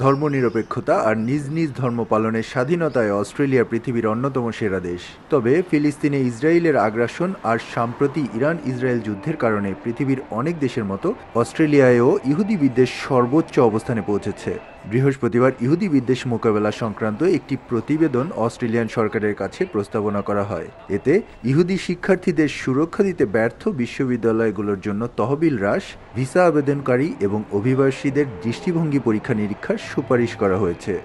ধর্মনিরপেক্ষতা আর নিজ নিজ ধর্ম পালনের স্বাধীনতায় অস্ট্রেলিয়া পৃথিবীর অন্যতম সেরা দেশ। তবে ফিলিস্তিনে ইসরায়েলের আগ্রাসন আর সাম্প্রতি ইরান ইসরায়েল যুদ্ধের কারণে পৃথিবীর অনেক দেশের মতো অস্ট্রেলিয়ায়ও ইহুদি বিদ্বেষ সর্বোচ্চ অবস্থানে পৌঁছেছে। বৃহস্পতিবার ইহুদি বিদ্বেষ মোকাবেলা সংক্রান্ত একটি প্রতিবেদন অস্ট্রেলিয়ান সরকারের কাছে প্রস্তাবনা করা হয়। এতে ইহুদি শিক্ষার্থীদের সুরক্ষা দিতে ব্যর্থ বিশ্ববিদ্যালয়গুলোর জন্য তহবিল হ্রাস, ভিসা আবেদনকারী এবং অভিবাসীদের দৃষ্টিভঙ্গি পরীক্ষা নিরীক্ষার সুপারিশ করা হয়েছে।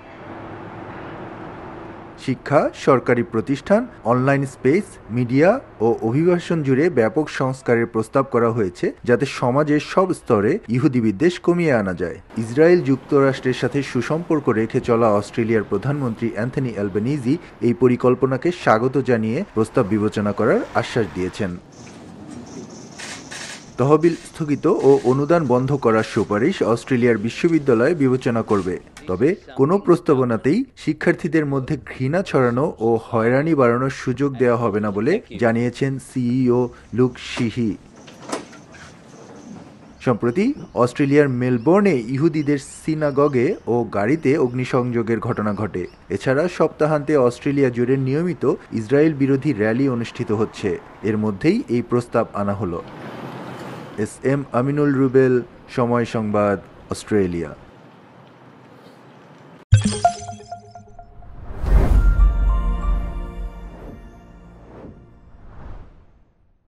শিক্ষা, সরকারি প্রতিষ্ঠান, অনলাইন স্পেস, মিডিয়া ও অভিবাসন জুড়ে ব্যাপক সংস্কারের প্রস্তাব করা হয়েছে, যাতে সমাজের সব স্তরে ইহুদি বিদ্বেষ কমিয়ে আনা যায়। ইসরায়েল যুক্তরাষ্ট্রের সাথে সুসম্পর্ক রেখে চলা অস্ট্রেলিয়ার প্রধানমন্ত্রী অ্যান্থনি অ্যালবেনিজি এই পরিকল্পনাকে স্বাগত জানিয়ে প্রস্তাব বিবেচনা করার আশ্বাস দিয়েছেন। তহবিল স্থগিত ও অনুদান বন্ধ করার সুপারিশ অস্ট্রেলিয়ার বিশ্ববিদ্যালয় বিবেচনা করবে। তবে কোনো প্রস্তাবনাতেই শিক্ষার্থীদের মধ্যে ঘৃণা ছড়ানো ও হয়রানি বাড়ানোর সুযোগ দেওয়া হবে না বলে জানিয়েছেন সিইও লুক শিহি। সম্প্রতি অস্ট্রেলিয়ার মেলবোর্নে ইহুদিদের সিনাগগে ও গাড়িতে অগ্নিসংযোগের ঘটনা ঘটে। এছাড়া সপ্তাহান্তে অস্ট্রেলিয়া জুড়ে নিয়মিত ইসরায়েল বিরোধী র্যালি অনুষ্ঠিত হচ্ছে। এর মধ্যেই এই প্রস্তাব আনা হলো। এস এম আমিনুল রুবেল, সময় সংবাদ, অস্ট্রেলিয়া।